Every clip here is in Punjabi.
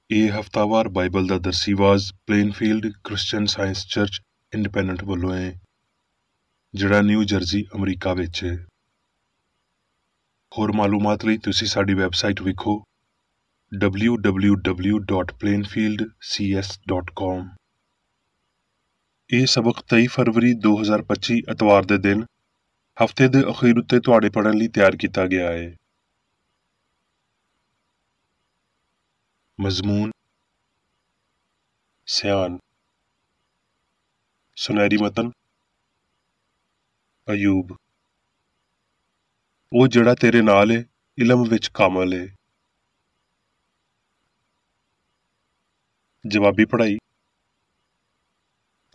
ਇਹ ਹਫ਼ਤਾਵਾਰ ਬਾਈਬਲ ਦਾ ਦਰਸੀਵਾਜ਼ Plainfield Christian Science Church Independent ਵੱਲੋਂ ਹੈ, ਜਿਹੜਾ ਨਿਊ ਜਰਜ਼ੀ ਅਮਰੀਕਾ ਵਿੱਚ ਹੈ। ਹੋਰ ਮਾਲੂਮਾਤ ਲਈ ਤੁਸੀਂ ਸਾਡੀ ਵੈਬਸਾਈਟ ਵੇਖੋ www.plainfieldcs.com। ਇਹ ਸਬਕ 23 ਫਰਵਰੀ 2025 ਐਤਵਾਰ ਦੇ ਦਿਨ ਹਫ਼ਤੇ ਦੇ ਅਖੀਰ ਉੱਤੇ ਤੁਹਾਡੇ ਪੜ੍ਹਨ ਲਈ ਤਿਆਰ ਕੀਤਾ ਗਿਆ ਹੈ। ਮਜ਼ਮੂਨ ਸਿਆਨ। ਸੁਨਹਿਰੀ ਮਤਨ ਅਯੂਬ। ਉਹ ਜਿਹੜਾ ਤੇਰੇ ਨਾਲ ਹੈ, ਇਲਮ ਵਿੱਚ ਕਾਮਲ ਹੈ। ਜਵਾਬੀ ਪੜ੍ਹਾਈ।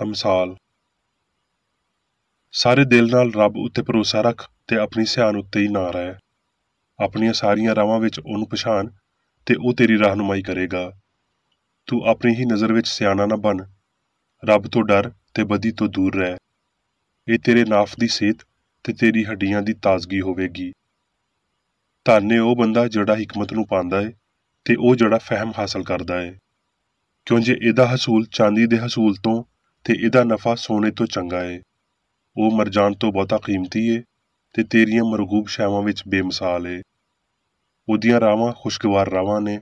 ਅਮਸਾਲ। ਸਾਰੇ ਦਿਲ ਨਾਲ ਰੱਬ ਉੱਤੇ ਭਰੋਸਾ ਰੱਖ ਤੇ ਆਪਣੀ ਸਿਆਣ ਉੱਤੇ ਹੀ ਨਾ ਰਹਿ। ਆਪਣੀਆਂ ਸਾਰੀਆਂ ਰਾਹਾਂ ਵਿੱਚ ਉਹਨੂੰ ਪਛਾਣ ਤੇ ਉਹ ਤੇਰੀ ਰਹਿਨੁਮਾਈ ਕਰੇਗਾ। ਤੂੰ ਆਪਣੀ ਹੀ ਨਜ਼ਰ ਵਿੱਚ ਸਿਆਣਾ ਨਾ ਬਣ। ਰੱਬ ਤੋਂ ਡਰ ਤੇ ਬਦੀ ਤੋਂ ਦੂਰ ਰਹਿ। ਇਹ ਤੇਰੇ ਨਾਫ ਦੀ ਸਿਹਤ ਤੇ ਤੇਰੀ ਹੱਡੀਆਂ ਦੀ ਤਾਜ਼ਗੀ ਹੋਵੇਗੀ। ਧੰਨ ਹੈ ਉਹ ਬੰਦਾ ਜਿਹੜਾ ਹਿਕਮਤ ਨੂੰ ਪਾਉਂਦਾ ਹੈ ਤੇ ਉਹ ਜਿਹੜਾ ਫਹਿਮ ਹਾਸਲ ਕਰਦਾ ਹੈ, ਕਿਉਂ ਜੇ ਇਹਦਾ ਹਸੂਲ ਚਾਂਦੀ ਦੇ ਹਸੂਲ ਤੋਂ ਤੇ ਇਹਦਾ ਨਫਾ ਸੋਨੇ ਤੋਂ ਚੰਗਾ ਹੈ। ਉਹ ਮਰਜਾਨ ਤੋਂ ਬਹੁਤਾ ਕੀਮਤੀ ਹੈ ਤੇ ਤੇਰੀਆਂ ਮਰਗੂਬ ਸ਼ੈਵਾਂ ਵਿੱਚ ਬੇਮਿਸਾਲ ਹੈ। ਉਹਦੀਆਂ ਰਾਹਾਂ ਖੁਸ਼ਗਵਾਰ ਰਾਹਾਂ ਨੇ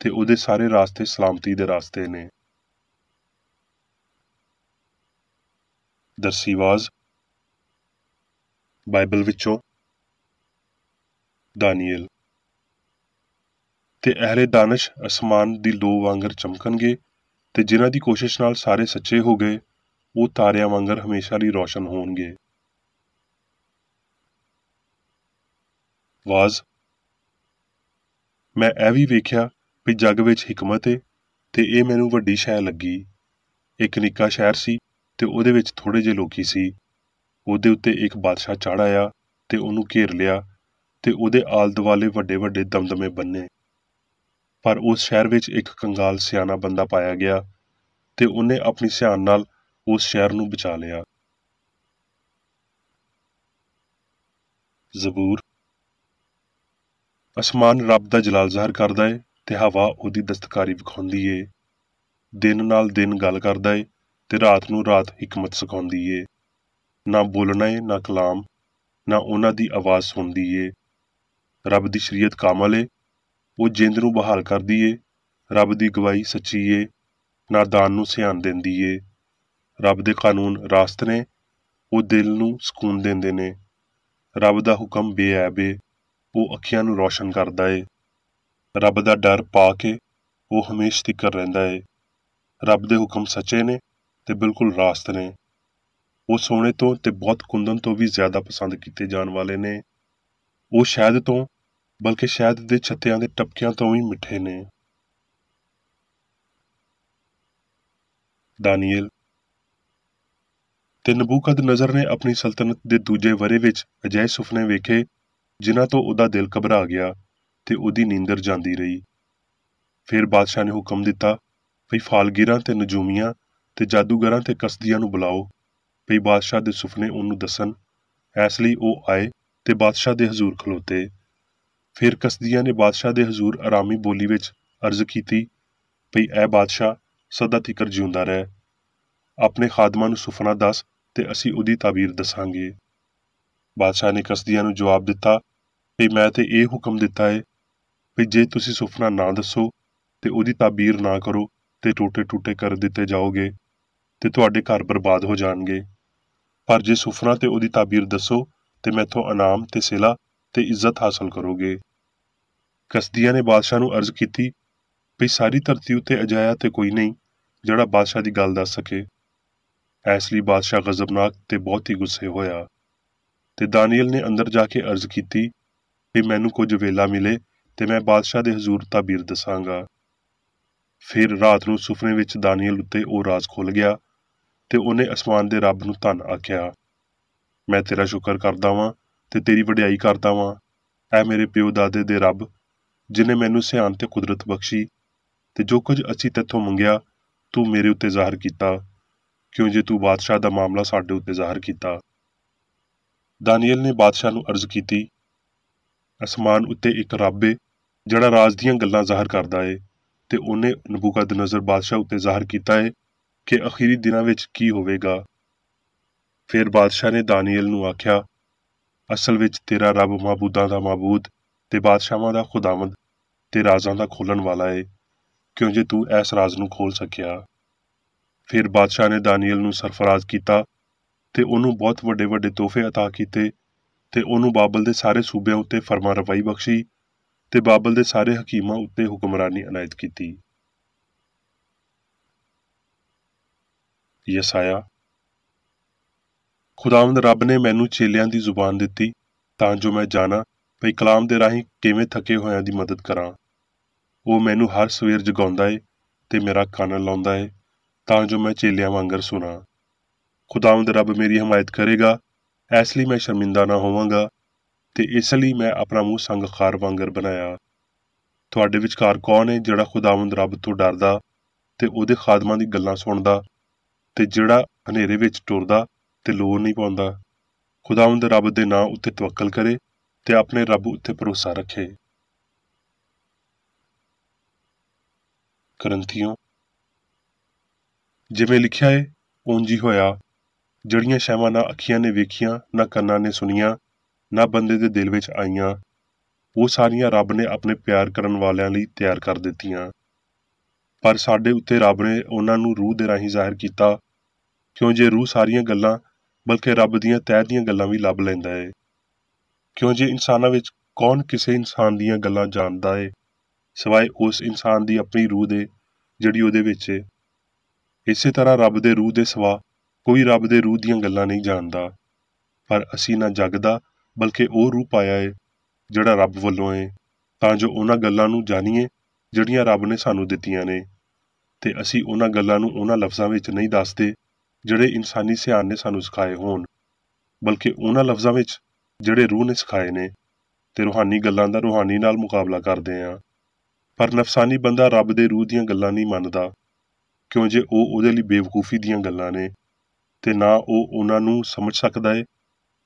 ਤੇ ਉਹਦੇ ਸਾਰੇ ਰਾਸਤੇ ਸਲਾਮਤੀ ਦੇ ਰਾਸਤੇ ਨੇ। ਦਰਸੀਵਾਜ਼ ਬਾਈਬਲ ਵਿੱਚੋਂ ਦਾਨੀਏਲ। ਤੇ ਅਹਿਲੇ ਦਾਨਸ਼ ਅਸਮਾਨ ਦੀ ਲੋ ਵਾਂਗਰ ਚਮਕਣਗੇ ਤੇ ਜਿਨ੍ਹਾਂ ਦੀ ਕੋਸ਼ਿਸ਼ ਨਾਲ ਸਾਰੇ ਸੱਚੇ ਹੋ ਗਏ, ਉਹ ਤਾਰਿਆਂ ਵਾਂਗਰ ਹਮੇਸ਼ਾ ਲਈ ਰੋਸ਼ਨ ਹੋਣਗੇ। ਵਾਜ਼। ਮੈਂ ਇਹ ਵੀ ਵੇਖਿਆ ਵੀ ਜੱਗ ਵਿੱਚ ਹਿਕਮਤ ਏ ਤੇ ਇਹ ਮੈਨੂੰ ਵੱਡੀ ਸ਼ੈ ਲੱਗੀ। ਇੱਕ ਨਿੱਕਾ ਸ਼ਹਿਰ ਸੀ ਤੇ ਉਹਦੇ ਵਿੱਚ ਥੋੜ੍ਹੇ ਜਿਹੇ ਲੋਕੀ ਸੀ। ਉਹਦੇ ਉੱਤੇ ਇੱਕ ਬਾਦਸ਼ਾਹ ਚੜ੍ਹ ਆਇਆ ਤੇ ਉਹਨੂੰ ਘੇਰ ਲਿਆ ਤੇ ਉਹਦੇ ਆਲ ਦੁਆਲੇ ਵੱਡੇ ਵੱਡੇ ਦਮਦਮੇ ਬੰਨੇ। ਪਰ ਉਸ ਸ਼ਹਿਰ ਵਿੱਚ ਇੱਕ ਕੰਗਾਲ ਸਿਆਣਾ ਬੰਦਾ ਪਾਇਆ ਗਿਆ ਤੇ ਉਹਨੇ ਆਪਣੀ ਸਿਆਣ ਨਾਲ ਉਸ ਸ਼ਹਿਰ ਨੂੰ ਬਚਾ ਲਿਆ। ਜ਼ਬੂਰ। ਅਸਮਾਨ ਰੱਬ ਦਾ ਜਲਾਲ ਜ਼ਾਹਰ ਕਰਦਾ ਏ ਤੇ ਹਵਾ ਉਹਦੀ ਦਸਤਕਾਰੀ ਵਿਖਾਉਂਦੀ ਏ। ਦਿਨ ਨਾਲ ਦਿਨ ਗੱਲ ਕਰਦਾ ਏ ਤੇ ਰਾਤ ਨੂੰ ਰਾਤ ਹਿਕਮਤ ਸਿਖਾਉਂਦੀ ਏ। ਨਾ ਬੋਲਣਾ ਏ ਨਾ ਕਲਾਮ, ਨਾ ਉਹਨਾਂ ਦੀ ਆਵਾਜ਼ ਸੁਣਦੀ ਏ। ਰੱਬ ਦੀ ਸ਼ਰੀਅਤ ਕਾਮਲ ਏ, ਉਹ ਜਿੰਦ ਨੂੰ ਬਹਾਲ ਕਰਦੀ ਏ। ਰੱਬ ਦੀ ਗਵਾਹੀ ਸੱਚੀ ਏ, ਨਾਦਾਨ ਨੂੰ ਸਿਆਣ ਦਿੰਦੀ ਏ। ਰੱਬ ਦੇ ਕਾਨੂੰਨ ਰਾਸਤ ਨੇ, ਉਹ ਦਿਲ ਨੂੰ ਸਕੂਨ ਦਿੰਦੇ ਨੇ। ਰੱਬ ਦਾ ਹੁਕਮ ਬੇਐਬ ਏ, ਉਹ ਅੱਖੀਆਂ ਨੂੰ ਰੋਸ਼ਨ ਕਰਦਾ ਏ। ਰੱਬ ਦਾ ਡਰ ਪਾਕ ਏ, ਉਹ ਹਮੇਸ਼ ਤਿੱਕਰ ਰਹਿੰਦਾ ਏ। ਰੱਬ ਦੇ ਹੁਕਮ ਸੱਚੇ ਨੇ ਤੇ ਬਿਲਕੁਲ ਰਾਸਤ ਨੇ। ਉਹ ਸੋਨੇ ਤੋਂ ਤੇ ਬਹੁਤ ਕੁੰਦਨ ਤੋਂ ਵੀ ਜ਼ਿਆਦਾ ਪਸੰਦ ਕੀਤੇ ਜਾਣ ਵਾਲੇ ਨੇ। ਉਹ ਸ਼ਹਿਦ ਤੋਂ, ਬਲਕਿ ਸ਼ਹਿਦ ਦੇ ਛੱਤਿਆਂ ਦੇ ਟਪਕਿਆਂ ਤੋਂ ਵੀ ਮਿੱਠੇ ਨੇ। ਦਾਨੀਏਲ। ਤੇ ਨਬੂਕਦਨਜ਼ਰ ਨੇ ਆਪਣੀ ਸਲਤਨਤ ਦੇ ਦੂਜੇ ਵਰ੍ਹੇ ਵਿੱਚ ਅਜਿਹੇ ਸੁਪਨੇ ਵੇਖੇ ਜਿਨ੍ਹਾਂ ਤੋਂ ਉਹਦਾ ਦਿਲ ਘਬਰਾ ਗਿਆ ਤੇ ਉਹਦੀ ਨੀਂਦਰ ਜਾਂਦੀ ਰਹੀ। ਫਿਰ ਬਾਦਸ਼ਾਹ ਨੇ ਹੁਕਮ ਦਿੱਤਾ ਵੀ ਫਾਲਗੀਰਾਂ ਤੇ ਨਜੂਮੀਆਂ ਤੇ ਜਾਦੂਗਰਾਂ ਤੇ ਕਸਦੀਆਂ ਨੂੰ ਬੁਲਾਓ ਵੀ ਬਾਦਸ਼ਾਹ ਦੇ ਸੁਪਨੇ ਉਹਨੂੰ ਦੱਸਣ। ਇਸ ਲਈ ਉਹ ਆਏ ਤੇ ਬਾਦਸ਼ਾਹ ਦੇ ਹਜ਼ੂਰ ਖਲੋਤੇ। ਫਿਰ ਕਸਦੀਆਂ ਨੇ ਬਾਦਸ਼ਾਹ ਦੇ ਹਜ਼ੂਰ ਆਰਾਮੀ ਬੋਲੀ ਵਿੱਚ ਅਰਜ਼ ਕੀਤੀ ਵੀ ਐ ਬਾਦਸ਼ਾਹ, ਸਦਾ ਤਿਕਰ ਜਿਉਂਦਾ ਰਹਿ। ਆਪਣੇ ਖਾਦਮਾਂ ਨੂੰ ਸੁਪਨਾ ਦੱਸ ਤੇ ਅਸੀਂ ਉਹਦੀ ਤਾਬੀਰ ਦੱਸਾਂਗੇ। ਬਾਦਸ਼ਾਹ ਨੇ ਕਸਦੀਆਂ ਨੂੰ ਜਵਾਬ ਦਿੱਤਾ ਵੀ ਮੈਂ ਤੇ ਇਹ ਹੁਕਮ ਦਿੱਤਾ ਹੈ ਵੀ ਜੇ ਤੁਸੀਂ ਸੁਪਨਾ ਨਾ ਦੱਸੋ ਤੇ ਉਹਦੀ ਤਾਬੀਰ ਨਾ ਕਰੋ ਤੇ ਟੋਟੇ ਟੂਟੇ ਕਰ ਦਿੱਤੇ ਜਾਓਗੇ ਤੇ ਤੁਹਾਡੇ ਘਰ ਬਰਬਾਦ ਹੋ ਜਾਣਗੇ। ਪਰ ਜੇ ਸੁਪਨਾ ਤੇ ਉਹਦੀ ਤਾਬੀਰ ਦੱਸੋ ਤੇ ਮੈਥੋਂ ਇਨਾਮ ਤੇ ਸਿਲਾ ਤੇ ਇੱਜ਼ਤ ਹਾਸਲ ਕਰੋਗੇ। ਕਸਦੀਆਂ ਨੇ ਬਾਦਸ਼ਾਹ ਨੂੰ ਅਰਜ਼ ਕੀਤੀ ਵੀ ਸਾਰੀ ਧਰਤੀ ਉੱਤੇ ਅਜਿਹਾ ਤੇ ਕੋਈ ਨਹੀਂ ਜਿਹੜਾ ਬਾਦਸ਼ਾਹ ਦੀ ਗੱਲ ਦੱਸ ਸਕੇ। ਇਸ ਲਈ ਬਾਦਸ਼ਾਹ ਗਜ਼ਬਨਾਕ ਤੇ ਬਹੁਤ ਹੀ ਗੁੱਸੇ ਹੋਇਆ ਤੇ ਦਾਨੀਏਲ ਨੇ ਅੰਦਰ ਜਾ ਕੇ ਅਰਜ਼ ਕੀਤੀ ਵੀ ਮੈਨੂੰ ਕੁਝ ਵੇਲਾ ਮਿਲੇ ਤੇ ਮੈਂ ਬਾਦਸ਼ਾਹ ਦੇ ਹਜ਼ੂਰ ਤਾਬੀਰ ਦੱਸਾਂਗਾ। ਫਿਰ ਰਾਤ ਨੂੰ ਸੁਪਨੇ ਵਿੱਚ ਦਾਨੀਏਲ ਉੱਤੇ ਉਹ ਰਾਜ਼ ਖੁੱਲ੍ਹ ਗਿਆ ਤੇ ਉਹਨੇ ਅਸਮਾਨ ਦੇ ਰੱਬ ਨੂੰ ਧੰਨ ਆਖਿਆ। ਮੈਂ ਤੇਰਾ ਸ਼ੁਕਰ ਕਰਦਾ ਵਾਂ ਤੇ ਤੇਰੀ ਵਡਿਆਈ ਕਰਦਾ ਵਾਂ, ਐ ਮੇਰੇ ਪਿਓ ਦਾਦੇ ਦੇ ਰੱਬ, ਜਿਨੇ ਮੈਨੂੰ ਸਿਆਣ ਤੇ ਕੁਦਰਤ ਬਖਸ਼ੀ ਤੇ ਜੋ ਕੁਝ ਅਸੀਂ ਤੈਥੋਂ ਮੰਗਿਆ ਤੂੰ ਮੇਰੇ ਉੱਤੇ ਜ਼ਾਹਰ ਕੀਤਾ, ਕਿਉਂ ਜੇ ਤੂੰ ਬਾਦਸ਼ਾਹ ਦਾ ਮਾਮਲਾ ਸਾਡੇ ਉੱਤੇ ਜ਼ਾਹਰ ਕੀਤਾ। ਦਾਨੀਏਲ ਨੇ ਬਾਦਸ਼ਾਹ ਨੂੰ ਅਰਜ਼ ਕੀਤੀ, ਅਸਮਾਨ ਉੱਤੇ ਇੱਕ ਰੱਬ ਏ ਜਿਹੜਾ ਰਾਜ਼ ਦੀਆਂ ਗੱਲਾਂ ਜ਼ਾਹਰ ਕਰਦਾ ਏ ਤੇ ਉਹਨੇ ਨਬੂਕਦਨਜ਼ਰ ਬਾਦਸ਼ਾਹ ਉੱਤੇ ਜ਼ਾਹਰ ਕੀਤਾ ਹੈ ਕਿ ਅਖੀਰੀ ਦਿਨਾਂ ਵਿੱਚ ਕੀ ਹੋਵੇਗਾ। ਫਿਰ ਬਾਦਸ਼ਾਹ ਨੇ ਦਾਨੀਏਲ ਨੂੰ ਆਖਿਆ, ਅਸਲ ਵਿੱਚ ਤੇਰਾ ਰੱਬ ਮਾਬੂਦਾਂ ਦਾ ਮਾਬੂਦ ਤੇ ਬਾਦਸ਼ਾਹਾਂ ਦਾ ਖੁਦਾਵੰਦ ਤੇ ਰਾਜ਼ਾਂ ਦਾ ਖੋਲਣ ਵਾਲਾ ਏ, ਕਿਉਂ ਜੇ ਤੂੰ ਇਸ ਰਾਜ਼ ਨੂੰ ਖੋਲ ਸਕਿਆ। ਫਿਰ ਬਾਦਸ਼ਾਹ ਨੇ ਦਾਨੀਏਲ ਨੂੰ ਸਰਫਰਾਜ਼ ਕੀਤਾ ਤੇ ਉਹਨੂੰ ਬਹੁਤ ਵੱਡੇ ਵੱਡੇ ਤੋਹਫੇ ਅਤਾ ਕੀਤੇ ਤੇ ਉਹਨੂੰ ਬਾਬਲ ਦੇ ਸਾਰੇ ਸੂਬਿਆਂ ਉੱਤੇ ਫਰਮਾਰਵਾਈ ਬਖਸ਼ੀ ਤੇ ਬਾਬਲ ਦੇ ਸਾਰੇ ਹਕੀਮਾਂ ਉੱਤੇ ਹੁਕਮਰਾਨੀ ਅਨਾਇਤ ਕੀਤੀ। ਯਸਾਇਆ। ਖੁਦਾਵੰਦ ਰੱਬ ਨੇ ਮੈਨੂੰ ਚੇਲਿਆਂ ਦੀ ਜ਼ੁਬਾਨ ਦਿੱਤੀ ਤਾਂ ਜੋ ਮੈਂ ਜਾਣਾ ਭਈ ਕਲਾਮ ਦੇ ਰਾਹੀਂ ਕਿਵੇਂ ਥੱਕੇ ਹੋਇਆਂ ਦੀ ਮਦਦ ਕਰਾਂ। ਉਹ ਮੈਨੂੰ ਹਰ ਸਵੇਰ ਜਗਾਉਂਦਾ ਏ ਤੇ ਮੇਰਾ ਕੰਨ ਲਾਉਂਦਾ ਏ ਤਾਂ ਜੋ ਮੈਂ ਚੇਲਿਆਂ ਵਾਂਗਰ ਸੁਣਾ। ਖੁਦਾਵੰਦ ਰੱਬ ਮੇਰੀ ਹਮਾਇਤ ਕਰੇਗਾ, ਇਸ ਲਈ ਮੈਂ ਸ਼ਰਮਿੰਦਾ ਨਾ ਹੋਵਾਂਗਾ ਤੇ ਇਸ ਲਈ ਮੈਂ ਆਪਣਾ ਮੂੰਹ ਸੰਗਖਾਰ ਵਾਂਗਰ ਬਣਾਇਆ। ਤੁਹਾਡੇ ਵਿਚਕਾਰ ਕੌਣ ਹੈ ਜਿਹੜਾ ਖੁਦਾਵੰਦ ਰੱਬ ਤੋਂ ਡਰਦਾ ਤੇ ਉਹਦੇ ਖਾਦਮਾਂ ਦੀ ਗੱਲਾਂ ਸੁਣਦਾ ਤੇ ਜਿਹੜਾ ਹਨੇਰੇ ਵਿੱਚ ਟੁਰਦਾ ਤੇ ਲੋੜ ਨਹੀਂ ਪਾਉਂਦਾ। ਖੁਦਾਵੰਦ ਰੱਬ ਦੇ ਨਾਂ ਉੱਤੇ ਤਵੱਕਲ ਕਰੇ ਤੇ ਆਪਣੇ ਰੱਬ ਉੱਤੇ ਭਰੋਸਾ ਰੱਖੇ। ਕਰੰਥੀਓ। ਜਿਵੇਂ ਲਿਖਿਆ ਏ ਉਂਝ ਹੀ ਹੋਇਆ, ਜਿਹੜੀਆਂ ਸ਼ੈਵਾਂ ਨਾ ਅੱਖੀਆਂ ਨੇ ਵੇਖੀਆਂ ਨਾ ਕੰਨਾਂ ਨੇ ਸੁਣੀਆਂ ਨਾ ਬੰਦੇ ਦੇ ਦਿਲ ਵਿੱਚ ਆਈਆਂ, ਉਹ ਸਾਰੀਆਂ ਰੱਬ ਨੇ ਆਪਣੇ ਪਿਆਰ ਕਰਨ ਵਾਲਿਆਂ ਲਈ ਤਿਆਰ ਕਰ ਦਿੱਤੀਆਂ। ਪਰ ਸਾਡੇ ਉੱਤੇ ਰੱਬ ਨੇ ਉਹਨਾਂ ਨੂੰ ਰੂਹ ਦੇ ਰਾਹੀਂ ਜ਼ਾਹਿਰ ਕੀਤਾ, ਕਿਉਂ ਜੇ ਰੂਹ ਸਾਰੀਆਂ ਗੱਲਾਂ ਬਲਕਿ ਰੱਬ ਦੀਆਂ ਤਹਿ ਦੀਆਂ ਗੱਲਾਂ ਵੀ ਲੱਭ ਲੈਂਦਾ ਏ। ਕਿਉਂ ਜੇ ਇਨਸਾਨਾਂ ਵਿੱਚ ਕੌਣ ਕਿਸੇ ਇਨਸਾਨ ਦੀਆਂ ਗੱਲਾਂ ਜਾਣਦਾ ਏ ਸਿਵਾਏ ਉਸ ਇਨਸਾਨ ਦੀ ਆਪਣੀ ਰੂਹ ਦੇ ਜਿਹੜੀ ਉਹਦੇ ਵਿੱਚ ਏ। ਇਸੇ ਤਰ੍ਹਾਂ ਰੱਬ ਦੇ ਰੂਹ ਦੇ ਸਿਵਾ ਕੋਈ ਰੱਬ ਦੇ ਰੂਹ ਦੀਆਂ ਗੱਲਾਂ ਨਹੀਂ ਜਾਣਦਾ। ਪਰ ਅਸੀਂ ਨਾ ਜੱਗ ਦਾ ਬਲਕਿ ਉਹ ਰੂਹ ਪਾਇਆ ਏ ਜਿਹੜਾ ਰੱਬ ਵੱਲੋਂ ਏ, ਤਾਂ ਜੋ ਉਹਨਾਂ ਗੱਲਾਂ ਨੂੰ ਜਾਣੀਏ ਜਿਹੜੀਆਂ ਰੱਬ ਨੇ ਸਾਨੂੰ ਦਿੱਤੀਆਂ ਨੇ, ਤੇ ਅਸੀਂ ਉਹਨਾਂ ਗੱਲਾਂ ਨੂੰ ਉਹਨਾਂ ਲਫ਼ਜ਼ਾਂ ਵਿੱਚ ਨਹੀਂ ਦੱਸਦੇ ਜਿਹੜੇ ਇਨਸਾਨੀ ਸਿਆਣ ਨੇ ਸਾਨੂੰ ਸਿਖਾਏ ਹੋਣ, ਬਲਕਿ ਉਹਨਾਂ ਲਫ਼ਜ਼ਾਂ ਵਿੱਚ ਜਿਹੜੇ ਰੂਹ ਨੇ ਸਿਖਾਏ ਨੇ, ਤੇ ਰੂਹਾਨੀ ਗੱਲਾਂ ਦਾ ਰੂਹਾਨੀ ਨਾਲ ਮੁਕਾਬਲਾ ਕਰਦੇ ਹਾਂ। ਪਰ ਨਫਸਾਨੀ ਬੰਦਾ ਰੱਬ ਦੇ ਰੂਹ ਦੀਆਂ ਗੱਲਾਂ ਨਹੀਂ ਮੰਨਦਾ, ਕਿਉਂ ਜੇ ਉਹ ਉਹਦੇ ਲਈ ਬੇਵਕੂਫੀ ਦੀਆਂ ਗੱਲਾਂ ਨੇ ਤੇ ਨਾ ਉਹ ਉਹਨਾਂ ਨੂੰ ਸਮਝ ਸਕਦਾ ਏ,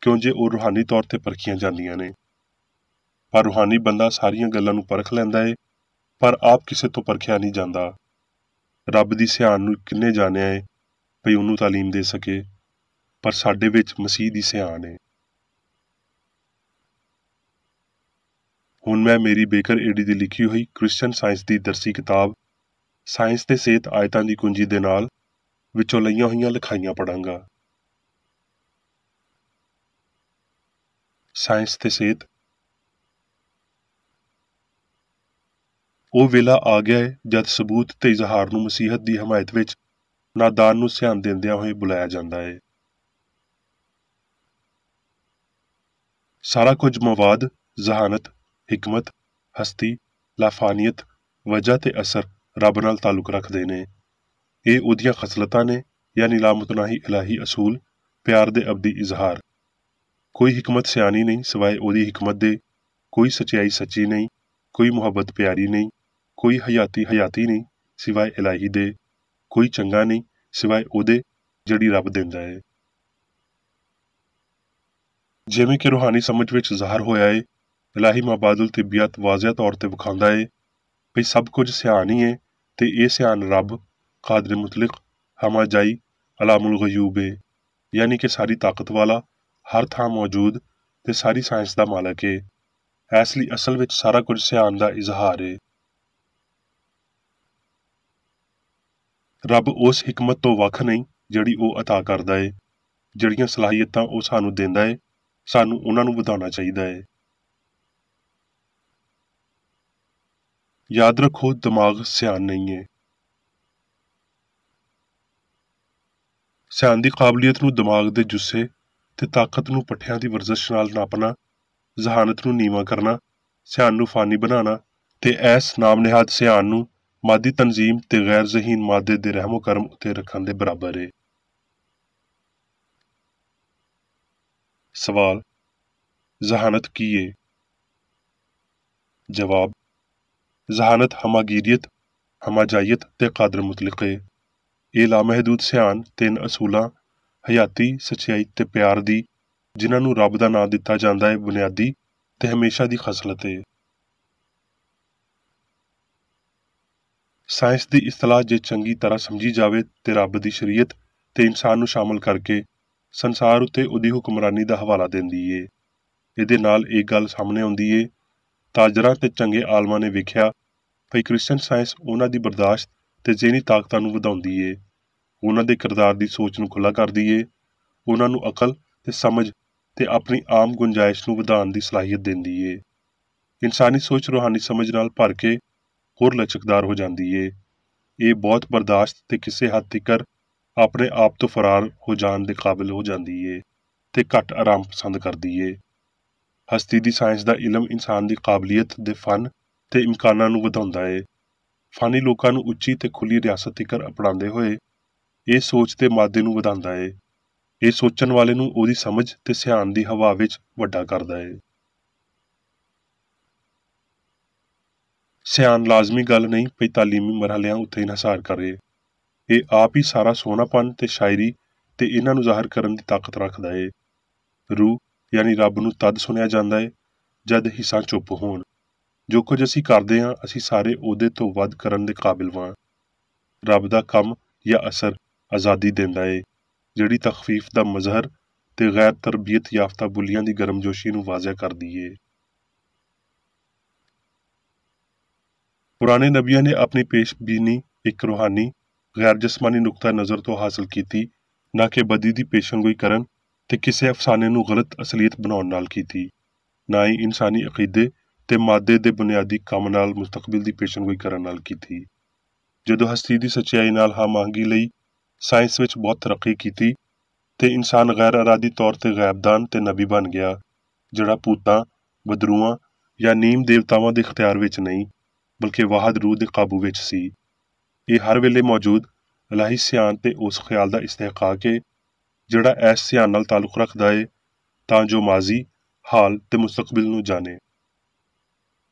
ਕਿਉਂ ਜੇ ਉਹ ਰੂਹਾਨੀ ਤੌਰ ਤੇ ਪਰਖੀਆਂ ਜਾਂਦੀਆਂ ਨੇ। ਪਰ ਰੂਹਾਨੀ ਬੰਦਾ ਸਾਰੀਆਂ ਗੱਲਾਂ ਨੂੰ ਪਰਖ ਲੈਂਦਾ ਏ, ਪਰ ਆਪ ਕਿਸੇ ਤੋਂ ਪਰਖਿਆ ਨਹੀਂ ਜਾਂਦਾ। ਰੱਬ ਦੀ ਸਿਆਣ ਨੂੰ ਕਿੰਨੇ ਜਾਣਿਆ ਏ ਭਈ ਉਹਨੂੰ ਤਾਲੀਮ ਦੇ ਸਕੇ, ਪਰ ਸਾਡੇ ਵਿੱਚ ਮਸੀਹ ਦੀ ਸਿਆਣ ਏ। ਹੁਣ ਮੈਂ ਮੇਰੀ ਬੇਕਰ ਏਡੀ ਦੀ ਲਿਖੀ ਹੋਈ ਕ੍ਰਿਸਚਨ ਸਾਇੰਸ ਦੀ ਦਰਸੀ ਕਿਤਾਬ ਸਾਇੰਸ ਤੇ ਸਿਹਤ ਆਇਤਾਂ ਦੀ ਕੁੰਜੀ ਦੇ ਨਾਲ ਵਿੱਚੋਂ ਲਈਆਂ ਹੋਈਆਂ ਲਿਖਾਈਆਂ ਪੜਾਂਗਾ। ਸਾਇੰਸ ਤੇ ਸਿਹਤ। ਉਹ ਵੇਲਾ ਆ ਗਿਆ ਏ ਜਦ ਸਬੂਤ ਤੇ ਇਜ਼ਹਾਰ ਨੂੰ ਮਸੀਹਤ ਦੀ ਹਮਾਇਤ ਵਿੱਚ ਨਾਦਾਨ ਨੂੰ ਸਿਆਣ ਦਿੰਦਿਆਂ ਹੋਏ ਬੁਲਾਇਆ ਜਾਂਦਾ ਏ। ਸਾਰਾ ਕੁਝ ਮਵਾਦ, ਜ਼ਹਾਨਤ, ਹਿਕਮਤ, ਹਸਤੀ, ਲਾਫਾਨੀਅਤ, ਵਜ੍ਹਾ ਤੇ ਅਸਰ ਰੱਬ ਨਾਲ ਤਾਲੁਕ ਰੱਖਦੇ ਨੇ। ਇਹ ਉਹਦੀਆਂ ਖਸਲਤਾਂ ਨੇ, ਯਾਨੀ ਲਾਮਤਨਾਹੀ ਇਲਾਹੀ ਅਸੂਲ, ਪਿਆਰ ਦੇ ਅਬਦੀ ਇਜ਼ਹਾਰ। ਕੋਈ ਹਿਕਮਤ ਸਿਆਣੀ ਨਹੀਂ ਸਿਵਾਏ ਉਹਦੀ ਹਿਕਮਤ ਦੇ, ਕੋਈ ਸੱਚਾਈ ਸੱਚੀ ਨਹੀਂ, ਕੋਈ ਮੁਹੱਬਤ ਪਿਆਰੀ ਨਹੀਂ, ਕੋਈ ਹਯਾਤੀ ਨਹੀਂ ਸਿਵਾਏ ਇਲਾਹੀ ਦੇ, ਕੋਈ ਚੰਗਾ ਨਹੀਂ ਸਿਵਾਏ ਉਹਦੇ ਜਿਹੜੀ ਰੱਬ ਦਿੰਦਾ ਏ। ਜਿਵੇਂ ਕਿ ਰੂਹਾਨੀ ਸਮਝ ਵਿੱਚ ਜ਼ਾਹਰ ਹੋਇਆ ਏ, ਇਲਾਹੀ ਮਾਬਾਦੁਲ ਤਿੱਬੀਅਤ ਵਾਜ਼ਿਹ ਤੌਰ ਤੇ ਵਿਖਾਉਂਦਾ ਏ ਵੀ ਸਭ ਕੁਝ ਸਿਆਣ ਹੀ ਏ ਤੇ ਇਹ ਸਿਆਣ ਰੱਬ ਕਾਦਰ ਮੁਤਲਕ ਹਮਾਜਾਈ ਅਲਾਮੁਲ ਗਯੂਬ ਏ, ਯਾਨੀ ਕਿ ਸਾਰੀ ਤਾਕਤ ਵਾਲਾ, ਹਰ ਥਾਂ ਮੌਜੂਦ ਤੇ ਸਾਰੀ ਸਾਇੰਸ ਦਾ ਮਾਲਕ ਏ। ਇਸ ਲਈ ਅਸਲ ਵਿੱਚ ਸਾਰਾ ਕੁਝ ਸਿਆਣ ਦਾ ਇਜ਼ਹਾਰ ਏ। ਰੱਬ ਉਸ ਹਿਕਮਤ ਤੋਂ ਵੱਖ ਨਹੀਂ ਜਿਹੜੀ ਉਹ ਅਤਾ ਕਰਦਾ ਏ। ਜਿਹੜੀਆਂ ਸਲਾਹੀਅਤਾਂ ਉਹ ਸਾਨੂੰ ਦਿੰਦਾ ਏ, ਸਾਨੂੰ ਉਹਨਾਂ ਨੂੰ ਵਧਾਉਣਾ ਚਾਹੀਦਾ ਏ। ਯਾਦ ਰੱਖੋ, ਦਿਮਾਗ ਸਿਆਣ ਨਹੀਂ ਏ। ਸਿਆਣ ਦੀ ਕਾਬਲੀਅਤ ਨੂੰ ਦਿਮਾਗ ਦੇ ਜੁੱਸੇ ਤੇ ਤਾਕਤ ਨੂੰ ਪੱਠਿਆਂ ਦੀ ਵਰਜ਼ਸ਼ ਨਾਲ ਨਾਪਣਾ, ਜ਼ਹਾਨਤ ਨੂੰ ਨੀਵਾਂ ਕਰਨਾ, ਸਿਆਣ ਨੂੰ ਫਾਨੀ ਬਣਾਉਣਾ ਤੇ ਐਸ ਨਾਮ ਨਿਹਾਦ ਸਿਆਣ ਨੂੰ ਮਾਦੀ ਤਨਜ਼ੀਮ ਤੇ ਗੈਰ ਜ਼ਹੀਨ ਮਾਦੇ ਦੇ ਰਹਿਮੋ ਕਰਮ ਉੱਤੇ ਰੱਖਣ ਦੇ ਬਰਾਬਰ ਏ। ਸਵਾਲ, ਜ਼ਹਾਨਤ ਕੀ ਏ? ਜਵਾਬ, ਜ਼ਹਾਨਤ ਹਮਾਗੀਰੀਅਤ, ਹਮਾਜਾਈਅਤ ਤੇ ਕਾਦਰ ਮੁਤਲਕ ਏ। ਇਹ ਲਾਮਹਿਦੂਦ ਸਿਆਣ ਤਿੰਨ ਅਸੂਲਾਂ ਹਯਾਤੀ, ਸੱਚਾਈ ਤੇ ਪਿਆਰ ਦੀ, ਜਿਨ੍ਹਾਂ ਨੂੰ ਰੱਬ ਦਾ ਨਾਂ ਦਿੱਤਾ ਜਾਂਦਾ ਏ, ਬੁਨਿਆਦੀ ਤੇ ਹਮੇਸ਼ਾ ਦੀ ਖਸਲਤ ਏ। ਸਾਇੰਸ ਦੀ ਇਸਤਲਾਹ ਜੇ ਚੰਗੀ ਤਰ੍ਹਾਂ ਸਮਝੀ ਜਾਵੇ ਤੇ ਰੱਬ ਦੀ ਸ਼ਰੀਅਤ ਤੇ ਇਨਸਾਨ ਨੂੰ ਸ਼ਾਮਲ ਕਰਕੇ ਸੰਸਾਰ ਉੱਤੇ ਉਹਦੀ ਹੁਕਮਰਾਨੀ ਦਾ ਹਵਾਲਾ ਦਿੰਦੀ ਏ। ਇਹਦੇ ਨਾਲ ਇਹ ਗੱਲ ਸਾਹਮਣੇ ਆਉਂਦੀ ਏ, ਤਾਜਰਾਂ ਤੇ ਚੰਗੇ ਆਲਮਾਂ ਨੇ ਵੇਖਿਆ ਭਈ ਕ੍ਰਿਸਚਨ ਸਾਇੰਸ ਉਹਨਾਂ ਦੀ ਬਰਦਾਸ਼ਤ ਤੇ ਜ਼ਿਹਨੀ ਤਾਕਤਾਂ ਨੂੰ ਵਧਾਉਂਦੀ ਏ, ਉਹਨਾਂ ਦੇ ਕਿਰਦਾਰ ਦੀ ਸੋਚ ਨੂੰ ਖੁੱਲ੍ਹਾ ਕਰਦੀ ਏ, ਉਹਨਾਂ ਨੂੰ ਅਕਲ ਤੇ ਸਮਝ ਤੇ ਆਪਣੀ ਆਮ ਗੁੰਜਾਇਸ਼ ਨੂੰ ਵਧਾਉਣ ਦੀ ਸਲਾਹੀਅਤ ਦਿੰਦੀ ਏ। ਇਨਸਾਨੀ ਸੋਚ ਰੂਹਾਨੀ ਸਮਝ ਨਾਲ ਭਰ ਕੇ ਹੋਰ ਲਚਕਦਾਰ ਹੋ ਜਾਂਦੀ ਏ। ਇਹ ਬਹੁਤ ਬਰਦਾਸ਼ਤ ਤੇ ਕਿਸੇ ਹੱਦ ਤੀਕਰ ਆਪਣੇ ਆਪ ਤੋਂ ਫਰਾਰ ਹੋ ਜਾਣ ਦੇ ਕਾਬਿਲ ਹੋ ਜਾਂਦੀ ਏ ਤੇ ਘੱਟ ਆਰਾਮ ਪਸੰਦ ਕਰਦੀ ਏ। ਹਸਤੀ ਦੀ ਸਾਇੰਸ ਦਾ ਇਲਮ ਇਨਸਾਨ ਦੀ ਕਾਬਲੀਅਤ ਦੇ ਫਨ ਤੇ ਇਮਕਾਨਾਂ ਨੂੰ ਵਧਾਉਂਦਾ ਏ। ਫਾਨੀ ਲੋਕਾਂ ਨੂੰ ਉੱਚੀ ਤੇ ਖੁੱਲ੍ਹੀ ਰਿਆਸਤ ਤੀਕਰ ਅਪਣਾਉਂਦੇ ਹੋਏ ਇਹ ਸੋਚ ਤੇ ਮਾਦੇ ਨੂੰ ਵਧਾਉਂਦਾ ਏ। ਇਹ ਸੋਚਣ ਵਾਲੇ ਨੂੰ ਉਹਦੀ ਸਮਝ ਤੇ ਸਿਆਣ ਦੀ ਹਵਾ ਵਿੱਚ ਵੱਡਾ ਕਰਦਾ ਏ। ਸਿਆਣ ਲਾਜ਼ਮੀ ਗੱਲ ਨਹੀਂ ਪਈ ਤਾਲੀਮੀ ਮਰਹਲਿਆਂ ਉੱਤੇ ਇਨਹਸਾਰ ਕਰੇ। ਇਹ ਆਪ ਹੀ ਸਾਰਾ ਸੋਹਣਾਪਨ ਤੇ ਸ਼ਾਇਰੀ ਤੇ ਇਹਨਾਂ ਨੂੰ ਜ਼ਾਹਰ ਕਰਨ ਦੀ ਤਾਕਤ ਰੱਖਦਾ ਏ। ਰੂਹ ਯਾਨੀ ਰੱਬ ਨੂੰ ਤਦ ਸੁਣਿਆ ਜਾਂਦਾ ਏ ਜਦ ਹਿੱਸਾਂ ਚੁੱਪ ਹੋਣ। ਜੋ ਕੁਝ ਅਸੀਂ ਕਰਦੇ ਹਾਂ ਅਸੀਂ ਸਾਰੇ ਉਹਦੇ ਤੋਂ ਵੱਧ ਕਰਨ ਦੇ ਕਾਬਿਲ ਵਾਂ। ਰੱਬ ਦਾ ਕੰਮ ਜਾਂ ਅਸਰ ਆਜ਼ਾਦੀ ਦਿੰਦਾ ਏ, ਜਿਹੜੀ ਤਖਫੀਫ ਦਾ ਮਜ਼ਹਰ ਤੇ ਗੈਰ ਤਰਬੀਅਤ ਯਾਫਤਾ ਬੁੱਲੀਆਂ ਦੀ ਗਰਮਜੋਸ਼ੀ ਨੂੰ ਵਾਜ਼ਿਹ ਕਰਦੀ ਏ। ਪੁਰਾਣੇ ਨਬੀਆਂ ਨੇ ਆਪਣੀ ਪੇਸ਼ਬੀਨੀ ਇੱਕ ਰੂਹਾਨੀ ਗੈਰ ਜਿਸਮਾਨੀ ਨੁਕਤਾ ਨਜ਼ਰ ਤੋਂ ਹਾਸਲ ਕੀਤੀ, ਨਾ ਕਿ ਬਦੀ ਦੀ ਪੇਸ਼ਨਗੋਈ ਕਰਨ ਤੇ ਕਿਸੇ ਅਫਸਾਨੇ ਨੂੰ ਗਲਤ ਅਸਲੀਅਤ ਬਣਾਉਣ ਨਾਲ ਕੀਤੀ, ਨਾ ਹੀ ਇਨਸਾਨੀ ਅਕੀਦੇ ਤੇ ਮਾਦੇ ਦੇ ਬੁਨਿਆਦੀ ਕੰਮ ਨਾਲ ਮੁਸਤਕਬਿਲ ਦੀ ਪੇਸ਼ਨਗੋਈ ਕਰਨ ਨਾਲ ਕੀਤੀ। ਜਦੋਂ ਹਸਤੀ ਦੀ ਸੱਚਾਈ ਨਾਲ ਹਮਆਹੰਗੀ ਲਈ ਸਾਇੰਸ ਵਿੱਚ ਬਹੁਤ ਤਰੱਕੀ ਕੀਤੀ ਤੇ ਇਨਸਾਨ ਗੈਰ ਅਰਾਦੀ ਤੌਰ ਤੇ ਗੈਬਦਾਨ ਤੇ ਨਬੀ ਬਣ ਗਿਆ, ਜਿਹੜਾ ਭੂਤਾਂ, ਬਦਰੂਆਂ ਜਾਂ ਨੀਮ ਦੇਵਤਾਵਾਂ ਦੇ ਇਖਤਿਆਰ ਵਿੱਚ ਨਹੀਂ ਬਲਕਿ ਵਾਹਦ ਰੂਹ ਦੇ ਕਾਬੂ ਵਿੱਚ ਸੀ। ਇਹ ਹਰ ਵੇਲੇ ਮੌਜੂਦ ਇਲਾਹੀ ਸਿਆਣ ਤੇ ਉਸ ਖਿਆਲ ਦਾ ਇਸਤਹਿਕਾਕ ਏ ਜਿਹੜਾ ਐਸ ਸਿਆਣ ਨਾਲ ਤਾਲੁਕ ਰੱਖਦਾ ਏ ਤਾਂ ਜੋ ਮਾਜ਼ੀ, ਹਾਲ ਤੇ ਮੁਸਤਕਬਿਲ ਨੂੰ ਜਾਣੇ।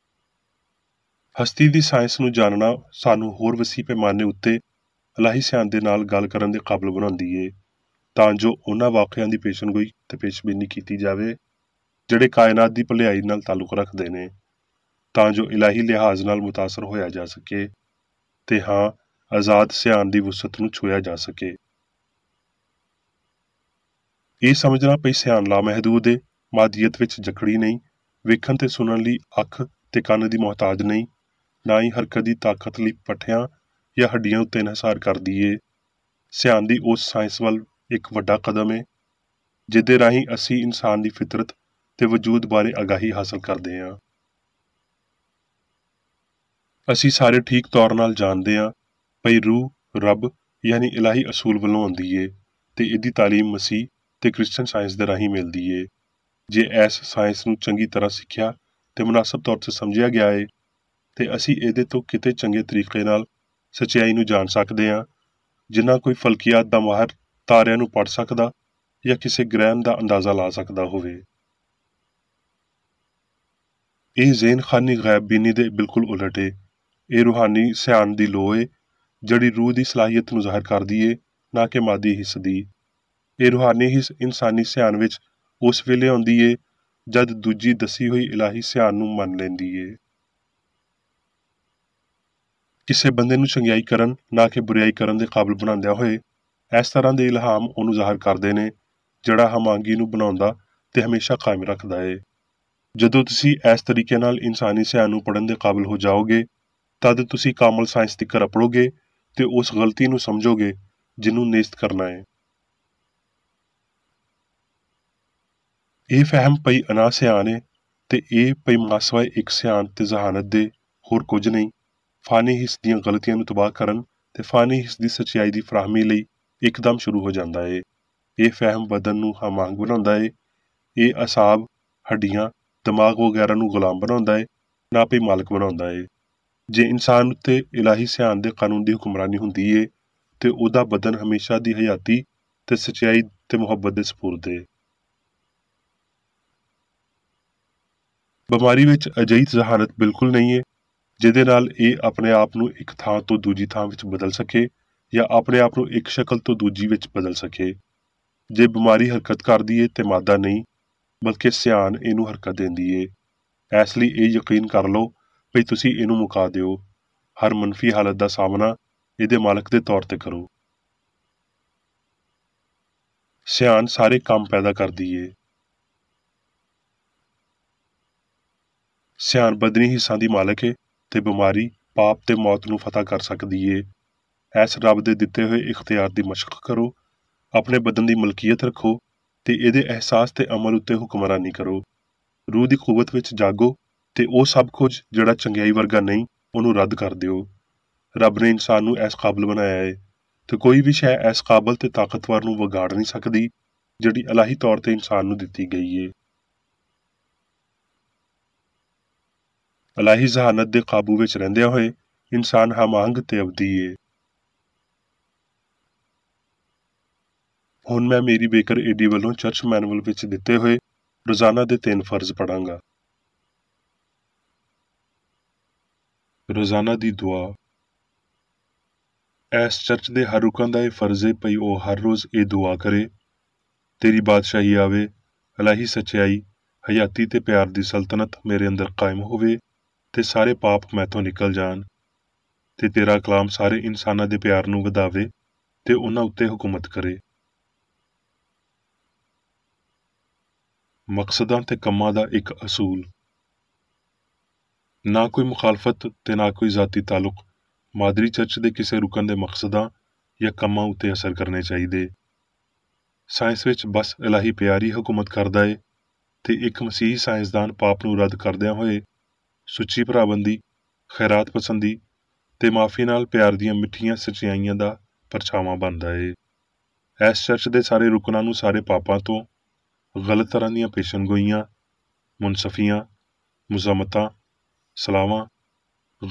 ਹਸਤੀ ਦੀ ਸਾਇੰਸ ਨੂੰ ਜਾਣਨਾ ਸਾਨੂੰ ਹੋਰ ਵਸੀਹ ਪੈਮਾਨੇ ਉੱਤੇ ਇਲਾਹੀ ਸਿਆਣ ਦੇ ਨਾਲ ਗੱਲ ਕਰਨ ਦੇ ਕਾਬਿਲ ਬਣਾਉਂਦੀ ਏ, ਤਾਂ ਜੋ ਉਹਨਾਂ ਵਾਕਿਆਂ ਦੀ ਪੇਸ਼ਨਗੋਈ ਤੇ ਪੇਸ਼ਬੀਨੀ ਕੀਤੀ ਜਾਵੇ ਜਿਹੜੇ ਕਾਇਨਾਤ ਦੀ ਭਲਾਈ ਨਾਲ ਤਾਲੁਕ ਰੱਖਦੇ ਨੇ, ਤਾਂ ਜੋ ਇਲਾਹੀ ਲਿਹਾਜ਼ ਨਾਲ ਮੁਤਾਸਰ ਹੋਇਆ ਜਾ ਸਕੇ ਤੇ ਹਾਂ ਆਜ਼ਾਦ ਸਿਆਣ ਦੀ ਵੁਸਅਤ ਨੂੰ ਛੂਹਿਆ ਜਾ ਸਕੇ। ਇਹ ਸਮਝਣਾ ਪਈ ਸਿਆਣ ਲਾਮਹਿਦੂਦ ਏ, ਮਾਦੀਅਤ ਵਿੱਚ ਜਕੜੀ ਨਹੀਂ, ਵੇਖਣ ਤੇ ਸੁਣਨ ਲਈ ਅੱਖ ਤੇ ਕੰਨ ਦੀ ਮੁਹਤਾਜ ਨਹੀਂ, ਨਾ ਹੀ ਹਰਕਤ ਦੀ ਤਾਕਤ ਲਈ ਪੱਠਿਆਂ ਜਾਂ ਹੱਡੀਆਂ ਉੱਤੇ ਇਨਹਸਾਰ ਕਰਦੀ ਏ। ਸਿਆਣ ਦੀ ਉਸ ਸਾਇੰਸ ਵੱਲ ਇੱਕ ਵੱਡਾ ਕਦਮ ਏ ਜਿਹਦੇ ਰਾਹੀਂ ਅਸੀਂ ਇਨਸਾਨ ਦੀ ਫਿਤਰਤ ਤੇ ਵਜੂਦ ਬਾਰੇ ਆਗਾਹੀ ਹਾਸਲ ਕਰਦੇ ਹਾਂ। ਅਸੀਂ ਸਾਰੇ ਠੀਕ ਤੌਰ ਨਾਲ ਜਾਣਦੇ ਹਾਂ ਭਈ ਰੂਹ ਰੱਬ ਯਾਨੀ ਇਲਾਹੀ ਅਸੂਲ ਵੱਲੋਂ ਆਉਂਦੀ ਏ ਤੇ ਇਹਦੀ ਤਾਲੀਮ ਮਸੀਹ ਤੇ ਕ੍ਰਿਸਚਨ ਸਾਇੰਸ ਦੇ ਰਾਹੀਂ ਮਿਲਦੀ ਏ। ਜੇ ਇਸ ਸਾਇੰਸ ਨੂੰ ਚੰਗੀ ਤਰ੍ਹਾਂ ਸਿੱਖਿਆ ਤੇ ਮੁਨਾਸਬ ਤੌਰ ਤੇ ਸਮਝਿਆ ਗਿਆ ਏ ਤੇ ਅਸੀਂ ਇਹਦੇ ਤੋਂ ਕਿਤੇ ਚੰਗੇ ਤਰੀਕੇ ਨਾਲ ਸੱਚਾਈ ਨੂੰ ਜਾਣ ਸਕਦੇ ਹਾਂ, ਜਿੰਨਾ ਕੋਈ ਫਲਕੀਆਤ ਦਾ ਮਾਹਰ ਤਾਰਿਆਂ ਨੂੰ ਪੜ੍ਹ ਸਕਦਾ ਜਾਂ ਕਿਸੇ ਗ੍ਰਹਿਣ ਦਾ ਅੰਦਾਜ਼ਾ ਲਾ ਸਕਦਾ ਹੋਵੇ। ਇਹ ਜ਼ੇਨ ਖਾਨੀ ਗੈਬ ਬੀਨੀ ਦੇ ਬਿਲਕੁਲ ਉਲਟ ਏ। ਇਹ ਰੂਹਾਨੀ ਸਿਆਣ ਦੀ ਲੋਅ ਏ ਜਿਹੜੀ ਰੂਹ ਦੀ ਸਲਾਹੀਅਤ ਨੂੰ ਜ਼ਾਹਰ ਕਰਦੀ ਏ, ਨਾ ਕਿ ਮਾਦੀ ਹਿੱਸ ਦੀ। ਇਹ ਰੂਹਾਨੀ ਹਿੱਸ ਇਨਸਾਨੀ ਸਿਆਣ ਵਿੱਚ ਉਸ ਵੇਲੇ ਆਉਂਦੀ ਏ ਜਦ ਦੂਜੀ ਦੱਸੀ ਹੋਈ ਇਲਾਹੀ ਸਿਆਣ ਨੂੰ ਮੰਨ ਲੈਂਦੀ ਏ। ਕਿਸੇ ਬੰਦੇ ਨੂੰ ਚੰਗਿਆਈ ਕਰਨ ਨਾ ਕਿ ਬੁਰਿਆਈ ਕਰਨ ਦੇ ਕਾਬਿਲ ਬਣਾਉਂਦਿਆਂ ਹੋਏ ਇਸ ਤਰ੍ਹਾਂ ਦੇ ਇਲਹਾਮ ਉਹਨੂੰ ਜ਼ਾਹਰ ਕਰਦੇ ਨੇ ਜਿਹੜਾ ਹਮਾਂਗੀ ਨੂੰ ਬਣਾਉਂਦਾ ਤੇ ਹਮੇਸ਼ਾ ਕਾਇਮ ਰੱਖਦਾ ਏ। ਜਦੋਂ ਤੁਸੀਂ ਇਸ ਤਰੀਕੇ ਨਾਲ ਇਨਸਾਨੀ ਸਿਆਣ ਨੂੰ ਪੜ੍ਹਨ ਦੇ ਕਾਬਿਲ ਹੋ ਜਾਓਗੇ ਤਦ ਤੁਸੀਂ ਕਾਮਲ ਸਾਇੰਸ ਤੀਕਰ ਅਪੜੋਗੇ ਤੇ ਉਸ ਗਲਤੀ ਨੂੰ ਸਮਝੋਗੇ ਜਿਹਨੂੰ ਨੇਸਤ ਕਰਨਾ ਏ। ਇਹ ਫਹਿਮ ਪਈ ਅਨਾ ਸਿਆਣ ਏ ਤੇ ਇਹ ਪਈ ਮਾਸਵਾ ਇੱਕ ਸਿਆਣ ਤੇ ਜ਼ਹਾਨਤ ਦੇ ਹੋਰ ਕੁਝ ਨਹੀਂ, ਫਾਨੀ ਹਿੱਸ ਦੀਆਂ ਗਲਤੀਆਂ ਨੂੰ ਤਬਾਹ ਕਰਨ ਤੇ ਫਾਨੀ ਹਿੱਸ ਦੀ ਸੱਚਾਈ ਦੀ ਫਰਾਹਮੀ ਲਈ ਇੱਕਦਮ ਸ਼ੁਰੂ ਹੋ ਜਾਂਦਾ ਏ। ਇਹ ਫਹਿਮ ਬਦਨ ਨੂੰ ਹਮਾਂਗ ਬਣਾਉਂਦਾ ਏ। ਇਹ ਅਸਾਬ, ਹੱਡੀਆਂ, ਦਿਮਾਗ ਵਗੈਰਾ ਨੂੰ ਗੁਲਾਮ ਬਣਾਉਂਦਾ ਏ, ਨਾ ਪਈ ਮਾਲਕ ਬਣਾਉਂਦਾ ਏ। ਜੇ ਇਨਸਾਨ ਉੱਤੇ ਇਲਾਹੀ ਸਿਆਣ ਦੇ ਕਾਨੂੰਨ ਦੀ ਹੁਕਮਰਾਨੀ ਹੁੰਦੀ ਏ ਤੇ ਉਹਦਾ ਬਦਨ ਹਮੇਸ਼ਾ ਦੀ ਹਯਾਤੀ ਤੇ ਸੱਚਾਈ ਤੇ ਮੁਹੱਬਤ ਦੇ ਸਪੁਰਦ ਏ। ਬਿਮਾਰੀ ਵਿੱਚ ਅਜਿਹੀ ਜ਼ਹਾਨਤ ਬਿਲਕੁਲ ਨਹੀਂ ਏ ਜਿਹਦੇ ਨਾਲ ਇਹ ਆਪਣੇ ਆਪ ਨੂੰ ਇੱਕ ਥਾਂ ਤੋਂ ਦੂਜੀ ਥਾਂ ਵਿੱਚ ਬਦਲ ਸਕੇ ਜਾਂ ਆਪਣੇ ਆਪ ਨੂੰ ਇੱਕ ਸ਼ਕਲ ਤੋਂ ਦੂਜੀ ਵਿੱਚ ਬਦਲ ਸਕੇ। ਜੇ ਬਿਮਾਰੀ ਹਰਕਤ ਕਰਦੀ ਏ ਤੇ ਮਾਦਾ ਨਹੀਂ ਬਲਕਿ ਸਿਆਣ ਇਹਨੂੰ ਹਰਕਤ ਦਿੰਦੀ ਏ। ਇਸ ਲਈ ਇਹ ਯਕੀਨ ਕਰ ਲਓ ਭਈ ਤੁਸੀਂ ਇਹਨੂੰ ਮੁਕਾ ਦਿਓ। ਹਰ ਮਨਫੀ ਹਾਲਤ ਦਾ ਸਾਹਮਣਾ ਇਹਦੇ ਮਾਲਕ ਦੇ ਤੌਰ ਤੇ ਕਰੋ। ਸਿਆਣ ਸਾਰੇ ਕੰਮ ਪੈਦਾ ਕਰਦੀ ਏ। ਸਿਆਣ ਬਦਨੀ ਹਿੱਸਾਂ ਦੀ ਮਾਲਕ ਏ ਤੇ ਬਿਮਾਰੀ, ਪਾਪ ਤੇ ਮੌਤ ਨੂੰ ਫਤਹ ਕਰ ਸਕਦੀ ਏ। ਐਸ ਰੱਬ ਦੇ ਦਿੱਤੇ ਹੋਏ ਇਖਤਿਆਰ ਦੀ ਮਸ਼ਕ ਕਰੋ, ਆਪਣੇ ਬਦਨ ਦੀ ਮਲਕੀਅਤ ਰੱਖੋ ਤੇ ਇਹਦੇ ਅਹਿਸਾਸ ਤੇ ਅਮਲ ਉੱਤੇ ਹੁਕਮਰਾਨੀ ਕਰੋ। ਰੂਹ ਦੀ ਕੂਵਤ ਵਿੱਚ ਜਾਗੋ ਤੇ ਉਹ ਸਭ ਕੁਝ ਜਿਹੜਾ ਚੰਗਿਆਈ ਵਰਗਾ ਨਹੀਂ, ਉਹਨੂੰ ਰੱਦ ਕਰ ਦਿਓ। ਰੱਬ ਨੇ ਇਨਸਾਨ ਨੂੰ ਐਸ ਕਾਬਲ ਬਣਾਇਆ ਏ ਤੇ ਕੋਈ ਵੀ ਸ਼ੈ ਐਸ ਕਾਬਲ ਤੇ ਤਾਕਤਵਰ ਨੂੰ ਵਿਗਾੜ ਨਹੀਂ ਸਕਦੀ ਜਿਹੜੀ ਇਲਾਹੀ ਤੌਰ ਤੇ ਇਨਸਾਨ ਨੂੰ ਦਿੱਤੀ ਗਈ ਏ। ਇਲਾਹੀ ਜ਼ਹਾਨਤ ਦੇ ਕਾਬੂ ਵਿੱਚ ਰਹਿੰਦਿਆਂ ਹੋਏ ਇਨਸਾਨ ਹਮਾਂਗ ਤੇ ਅਬਦੀ ਏ। ਹੁਣ ਮੈਂ ਮੇਰੀ ਬੇਕਰ ਏਡੀ ਵੱਲੋਂ ਚਰਚ ਮੈਨੂਅਲ ਵਿੱਚ ਦਿੱਤੇ ਹੋਏ ਰੋਜ਼ਾਨਾ ਦੇ 3 ਫਰਜ਼ ਪੜਾਂਗਾ। ਰੋਜ਼ਾਨਾ ਦੀ ਦੁਆ। ਐਸ ਚਰਚ ਦੇ ਹਰ ਰੁਕਨ ਦਾ ਇਹ ਫਰਜ਼ ਏ ਭਈ ਉਹ ਹਰ ਰੋਜ਼ ਇਹ ਦੁਆ ਕਰੇ, ਤੇਰੀ ਬਾਦਸ਼ਾਹੀ ਆਵੇ, ਇਲਾਹੀ ਸੱਚਾਈ, ਹਯਾਤੀ ਤੇ ਪਿਆਰ ਦੀ ਸਲਤਨਤ ਮੇਰੇ ਅੰਦਰ ਕਾਇਮ ਹੋਵੇ ਤੇ ਸਾਰੇ ਪਾਪ ਮੈਥੋਂ ਨਿਕਲ ਜਾਣ, ਤੇ ਤੇਰਾ ਕਲਾਮ ਸਾਰੇ ਇਨਸਾਨਾਂ ਦੇ ਪਿਆਰ ਨੂੰ ਵਧਾਵੇ ਤੇ ਉਹਨਾਂ ਉੱਤੇ ਹੁਕੂਮਤ ਕਰੇ। ਮਕਸਦਾਂ ਤੇ ਕੰਮਾਂ ਦਾ ਇੱਕ ਅਸੂਲ। ਨਾ ਕੋਈ ਮੁਖਾਲਫਤ ਤੇ ਨਾ ਕੋਈ ਜ਼ਾਤੀ ਤਾਲੁਕ ਮਾਦਰੀ ਚਰਚ ਦੇ ਕਿਸੇ ਰੁਕਨ ਦੇ ਮਕਸਦਾਂ ਜਾਂ ਕੰਮਾਂ ਉੱਤੇ ਅਸਰ ਕਰਨੇ ਚਾਹੀਦੇ। ਸਾਇੰਸ ਵਿੱਚ ਬਸ ਇਲਾਹੀ ਪਿਆਰ ਹੀ ਹੁਕੂਮਤ ਕਰਦਾ ਏ ਤੇ ਇੱਕ ਮਸੀਹੀ ਸਾਇੰਸਦਾਨ ਪਾਪ ਨੂੰ ਰੱਦ ਕਰਦਿਆਂ ਹੋਏ ਸੁੱਚੀ ਭਰਾਬੰਦੀ, ਖੈਰਾਤ ਪਸੰਦੀ ਤੇ ਮਾਫੀ ਨਾਲ ਪਿਆਰ ਦੀਆਂ ਮਿੱਠੀਆਂ ਸੱਚਾਈਆਂ ਦਾ ਪਰਛਾਵਾਂ ਬਣਦਾ ਏ। ਐਸ ਚਰਚ ਦੇ ਸਾਰੇ ਰੁਕਨਾਂ ਨੂੰ ਸਾਰੇ ਪਾਪਾਂ ਤੋਂ, ਗਲਤ ਤਰ੍ਹਾਂ ਦੀਆਂ ਪੇਸ਼ਨਗੋਈਆਂ, ਮੁਨਸਫੀਆਂ, ਮੁਜ਼ਾਮਤਾਂ, ਸਲਾਵਾਂ,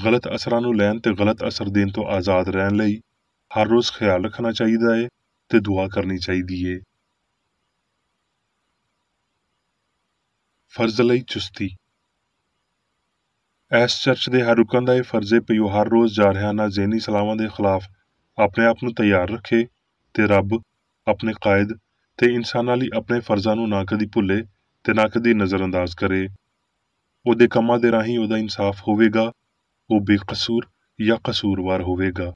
ਗਲਤ ਅਸਰਾਂ ਨੂੰ ਲੈਣ ਤੇ ਗਲਤ ਅਸਰ ਦੇਣ ਤੋਂ ਆਜ਼ਾਦ ਰਹਿਣ ਲਈ ਹਰ ਰੋਜ਼ ਖਿਆਲ ਰੱਖਣਾ ਚਾਹੀਦਾ ਏ ਤੇ ਦੁਆ ਕਰਨੀ ਚਾਹੀਦੀ ਏ। ਫਰਜ਼ ਲਈ ਚੁਸਤੀ। ਐਸ ਚਰਚ ਦੇ ਹਰ ਰੁਕਨ ਦਾ ਇਹ ਫਰਜ਼ ਏ ਪਈ ਉਹ ਹਰ ਰੋਜ਼ ਜਾਰਹਾਨਾ ਜ਼ਹਿਨੀ ਸਲਾਵਾਂ ਦੇ ਖਿਲਾਫ ਆਪਣੇ ਆਪ ਨੂੰ ਤਿਆਰ ਰੱਖੇ ਤੇ ਰੱਬ, ਆਪਣੇ ਕਾਇਦ ਤੇ ਇਨਸਾਨਾਂ ਲਈ ਆਪਣੇ ਫਰਜ਼ਾਂ ਨੂੰ ਨਾ ਕਦੀ ਭੁੱਲੇ ਤੇ ਨਾ ਕਦੀ ਨਜ਼ਰਅੰਦਾਜ਼ ਕਰੇ। ਉਹਦੇ ਕੰਮਾਂ ਦੇ ਰਾਹੀਂ ਉਹਦਾ ਇਨਸਾਫ ਹੋਵੇਗਾ, ਉਹ ਬੇਕਸੂਰ ਜਾਂ ਕਸੂਰਵਾਰ ਹੋਵੇਗਾ।